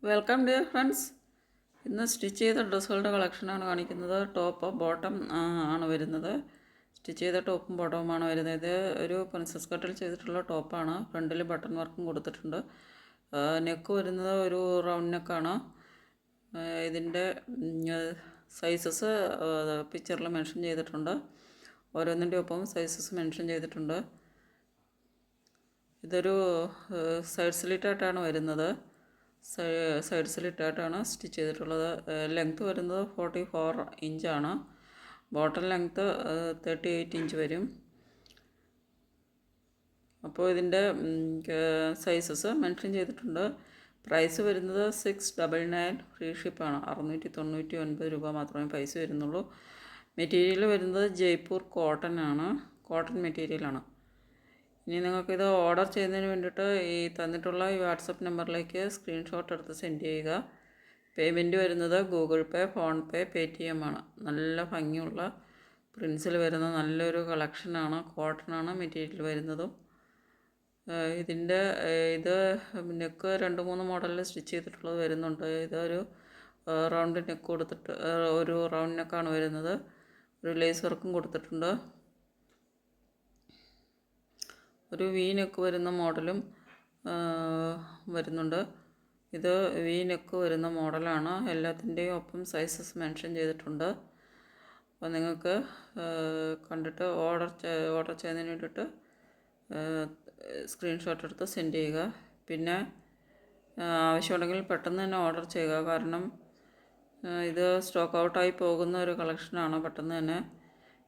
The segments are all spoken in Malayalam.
Welcome dear friends. ഇന്ന് സ്റ്റിച്ച് ചെയ്ത ഡ്രസ്സുകളുടെ കളക്ഷനാണ് കാണിക്കുന്നത്. ടോപ്പ് ബോട്ടം ആണ് വരുന്നത്. സ്റ്റിച്ച് ചെയ്ത ടോപ്പും ബോട്ടവുമാണ് വരുന്നത്. ഇത് ഒരു പ്രിൻസസ് കട്ടിൽ ചെയ്തിട്ടുള്ള ടോപ്പാണ്. ഫ്രണ്ടിൽ ബട്ടൺ വർക്കും കൊടുത്തിട്ടുണ്ട്. നെക്ക് വരുന്നത് ഒരു റൗണ്ട് നെക്കാണ്. ഇതിൻ്റെ സൈസസ് പിക്ചറിൽ മെൻഷൻ ചെയ്തിട്ടുണ്ട്. ഓരോന്നിൻ്റെ ഒപ്പം സൈസസ് മെൻഷൻ ചെയ്തിട്ടുണ്ട്. ഇതൊരു സൈഡ് സ്ലിറ്റായിട്ടാണ് വരുന്നത്. സൈഡ് സ്ലിറ്റായിട്ടാണ് സ്റ്റിച്ച് ചെയ്തിട്ടുള്ളത്. ലെങ്ത്ത് വരുന്നത് 44 ഇഞ്ചാണ്. ബോട്ടം ലെങ്ത്ത് 38 ഇഞ്ച് വരും. അപ്പോൾ ഇതിൻ്റെ സൈസസ് മെൻഷൻ ചെയ്തിട്ടുണ്ട്. പ്രൈസ് വരുന്നത് 699 ഫ്രീ ഷിപ്പാണ്. 699 രൂപ മാത്രമേ പൈസ വരുന്നുള്ളൂ. മെറ്റീരിയൽ വരുന്നത് ജയ്പൂർ കോട്ടൺ ആണ്. കോട്ടൺ മെറ്റീരിയലാണ്. ഇനി നിങ്ങൾക്കിത് ഓർഡർ ചെയ്യുന്നതിന് വേണ്ടിയിട്ട് ഈ തന്നിട്ടുള്ള ഈ വാട്സപ്പ് നമ്പറിലേക്ക് സ്ക്രീൻഷോട്ട് എടുത്ത് സെൻഡ് ചെയ്യുക. പേയ്മെൻറ്റ് വരുന്നത് ഗൂഗിൾ പേ, ഫോൺ പേ, പേടിഎം ആണ്. നല്ല ഭംഗിയുള്ള പ്രിൻസിൽ വരുന്ന നല്ലൊരു കളക്ഷനാണ്. കോട്ടണാണ് മെറ്റീരിയൽ വരുന്നതും. ഇതിൻ്റെ ഇത് നെക്ക് 2-3 മോഡലിൽ സ്റ്റിച്ച് ചെയ്തിട്ടുള്ളത് വരുന്നുണ്ട്. ഇതൊരു റൗണ്ട് നെക്ക് കൊടുത്തിട്ട് ഒരു റൗണ്ട് നെക്കാണ് വരുന്നത്. ഒരു ലേസ് വർക്കും കൊടുത്തിട്ടുണ്ട്. ഒരു വി നെക്ക് വരുന്ന മോഡലും വരുന്നുണ്ട്. ഇത് വി നെക്ക് വരുന്ന മോഡലാണ്. എല്ലാത്തിൻ്റെയും ഒപ്പം സൈസസ് മെൻഷൻ ചെയ്തിട്ടുണ്ട്. അപ്പോൾ നിങ്ങൾക്ക് കണ്ടിട്ട് ഓർഡർ ചെയ്യുന്നതിന് വേണ്ടിയിട്ട് സ്ക്രീൻഷോട്ട് എടുത്ത് സെൻഡ് ചെയ്യുക. പിന്നെ ആവശ്യമുണ്ടെങ്കിൽ പെട്ടെന്ന് തന്നെ ഓർഡർ ചെയ്യുക. കാരണം ഇത് സ്റ്റോക്ക് ഔട്ടായി പോകുന്ന ഒരു കളക്ഷനാണ്. പെട്ടെന്ന് തന്നെ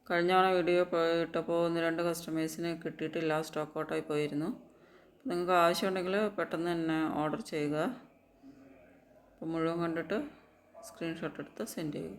കഴിഞ്ഞ തവണ വീഡിയോ ഇട്ടപ്പോൾ 1-2 കസ്റ്റമേഴ്സിന് കിട്ടിയിട്ടില്ല, സ്റ്റോക്ക് ഔട്ടായി പോയിരുന്നു. നിങ്ങൾക്ക് ആവശ്യമുണ്ടെങ്കിൽ പെട്ടെന്ന് തന്നെ ഓർഡർ ചെയ്യുക. അപ്പോൾ മുഴുവൻ കണ്ടിട്ട് സ്ക്രീൻഷോട്ട് എടുത്ത് സെൻഡ് ചെയ്യുക.